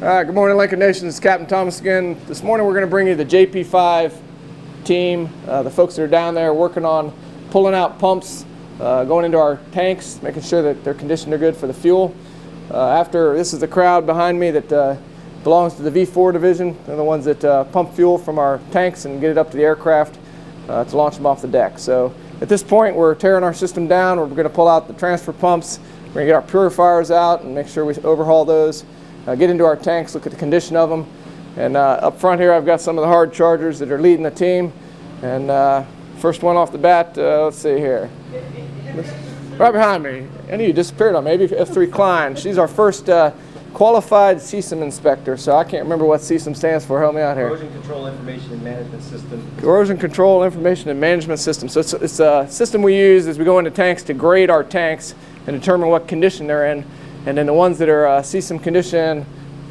All right, good morning, Lincoln Nation. This is Captain Thomas again. This morning we're going to bring you the JP5 team, the folks that are down there working on pulling out pumps, going into our tanks, making sure that their condition are good for the fuel. This is the crowd behind me that belongs to the V-4 division. They're the ones that pump fuel from our tanks and get it up to the aircraft to launch them off the deck. So at this point, we're tearing our system down. We're going to pull out the transfer pumps. We're going to get our purifiers out and make sure we overhaul those. Get into our tanks, look at the condition of them. And up front here, I've got some of the hard chargers that are leading the team. And first one off the bat, let's see here. Right behind me. I knew you disappeared on me. Maybe F3 Klein. She's our first qualified CSIM inspector. So I can't remember what CSIM stands for. Help me out here. Corrosion Control Information and Management System. Corrosion Control Information and Management System. So it's a system we use as we go into tanks to grade our tanks and determine what condition they're in. And then the ones that are CSIM condition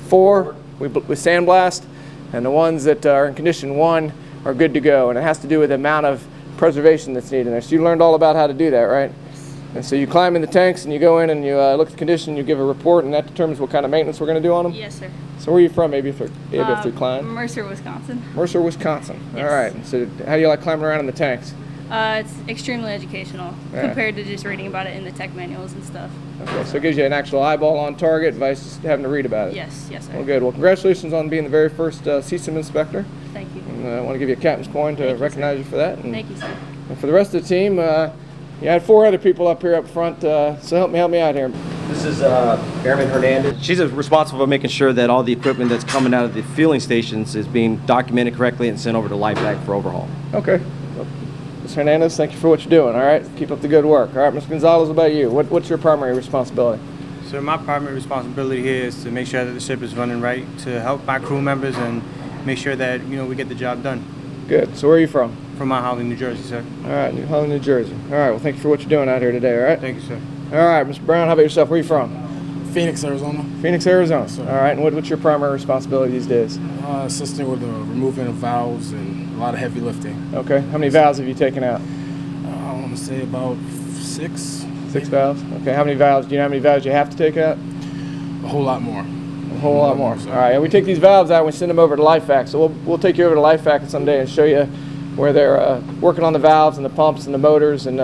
4, we sandblast, and the ones that are in condition 1 are good to go. And it has to do with the amount of preservation that's needed there. So you learned all about how to do that, right? And so you climb in the tanks and you go in and you look at the condition, you give a report, and that determines what kind of maintenance we're going to do on them? Yes, sir. So where are you from, ABF3 Klein? Mercer, Wisconsin. Mercer, Wisconsin. Yes. All right. So how do you like climbing around in the tanks? It's extremely educational compared to just reading about it in the tech manuals and stuff. Okay, so it gives you an actual eyeball on target versus having to read about it. Yes, yes, sir. Well, good. Well, congratulations on being the very first CSIM inspector. Thank you. And I want to give you a captain's coin to recognize you for that. And, Thank you, sir. and for the rest of the team, you had 4 other people up here up front, so help me out here. This is Airman Hernandez. She's responsible for making sure that all the equipment that's coming out of the fueling stations is being documented correctly and sent over to LifeVac for overhaul. Okay. Ms. Hernandez, thank you for what you're doing, all right? Keep up the good work. All right, Ms. Gonzalez, what about you? What's your primary responsibility? So my primary responsibility here is to make sure that the ship is running right, to help my crew members and make sure that, we get the job done. Good. So where are you from? From Mount Holly, New Jersey, sir. All right, New Holland, New Jersey. All right, well, thank you for what you're doing out here today, all right? Thank you, sir. All right, Mr. Brown, how about yourself? Where are you from? Phoenix, Arizona. Phoenix, Arizona. All right, and what's your primary responsibility these days? Assisting with the removing of valves and a lot of heavy lifting. Okay, how many valves have you taken out? I want to say about 6. 6 valves? Okay, how many valves? Do you know how many valves you have to take out? A whole lot more. A whole lot more. All right, and we take these valves out and we send them over to LifeVac. So we'll take you over to LifeVac someday and show you where they're working on the valves and the pumps and the motors and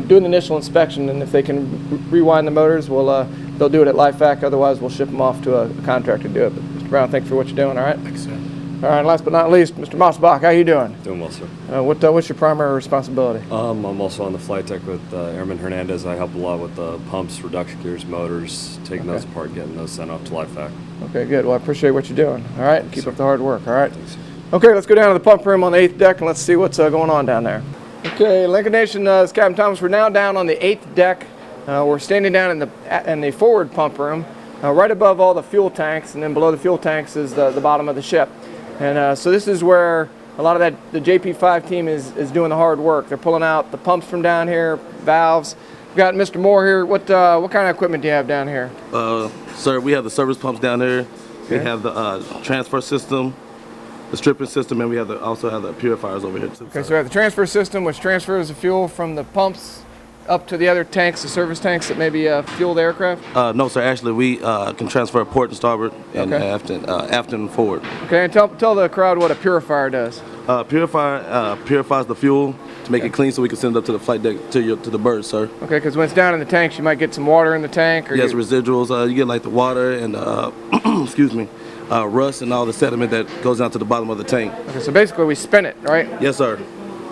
doing the initial inspection. And if they can rewind the motors, they'll do it at LifeVac. Otherwise, we'll ship them off to a contractor to do it. But Mr. Brown, thank you for what you're doing, all right? Thanks, sir. All right, and last but not least, Mr. Mossbach, how you doing? Doing well, sir. What's your primary responsibility? I'm also on the flight deck with Airman Hernandez. I help a lot with the pumps, reduction gears, motors, taking those apart, getting those sent off to LifeVac. Okay, good. Well, I appreciate what you're doing. All right, keep up the hard work. All right. Thanks. Okay, let's go down to the pump room on the 8th deck and let's see what's going on down there. Okay, Lincoln Nation, this is Captain Thomas. We're now down on the 8th deck. We're standing down in the forward pump room, right above all the fuel tanks, and then below the fuel tanks is the bottom of the ship. And so this is where a lot of the JP5 team is doing the hard work. They're pulling out the pumps from down here, valves. We've got Mr. Moore here. What kind of equipment do you have down here? Sir, we have the service pumps down here. Okay. We have the transfer system, the stripping system, and we also have the purifiers over here too. Okay, so we have the transfer system, which transfers the fuel from the pumps up to the other tanks, the service tanks that maybe fuel the aircraft? No, sir. Actually, we can transfer port and starboard and aft and forward. Okay, and tell the crowd what a purifier does. Purifier purifies the fuel to make it clean, so we can send it up to the flight deck to the birds, sir. Okay, because when it's down in the tanks, you might get some water in the tank. Or yes, residuals. You get like the water and excuse me, rust and all the sediment that goes down to the bottom of the tank. Okay, so basically we spin it, right? Yes, sir.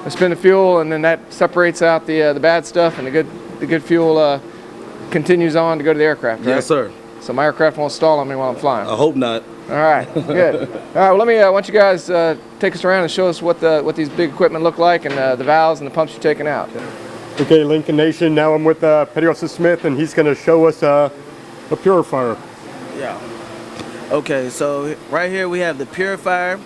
We spin the fuel, and then that separates out the bad stuff, and the good fuel continues on to go to the aircraft, right? Yes, sir. So my aircraft won't stall on me while I'm flying. I hope not. All right, good. All right, well, why don't you guys take us around and show us what these big equipment look like and the valves and the pumps you're taking out. Okay, Lincoln Nation, now I'm with Petty Officer Smith, and he's going to show us a purifier. Yeah. Okay, so right here we have the purifier.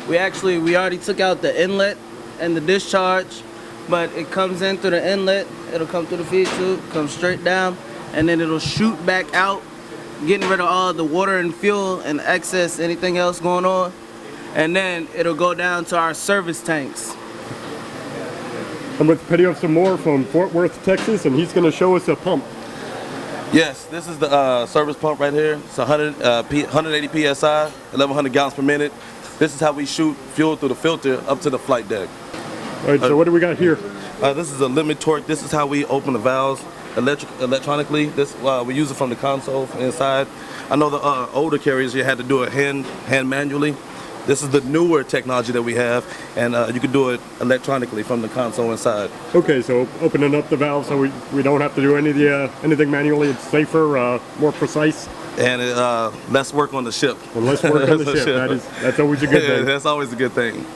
We already took out the inlet and the discharge, but it comes in through the inlet, it'll come through the feed tube, comes straight down, and then it'll shoot back out, getting rid of all the water and fuel and excess, anything else going on. And then it'll go down to our service tanks. I'm with Petty Officer Moore from Fort Worth, Texas, and he's going to show us a pump. Yes, this is the service pump right here. It's 180 psi, 1,100 gallons per minute. This is how we shoot fuel through the filter up to the flight deck. All right, so what do we got here? This is a limit torque. This is how we open the valves electronically. This we use it from the console inside. I know the older carriers, you had to do it hand manually. This is the newer technology that we have, and you can do it electronically from the console inside. Okay, so opening up the valve so we don't have to do anything manually. It's safer, more precise. And less work on the ship. Well, less work on the ship. That's always a good thing. That's always a good thing.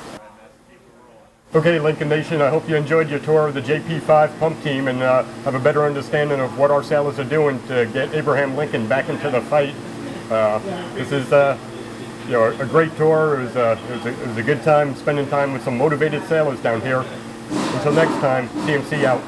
Okay, Lincoln Nation, I hope you enjoyed your tour of the JP5 pump team and have a better understanding of what our sailors are doing to get Abraham Lincoln back into the fight. This is a great tour. It was a good time spending time with some motivated sailors down here. Until next time, CMC out.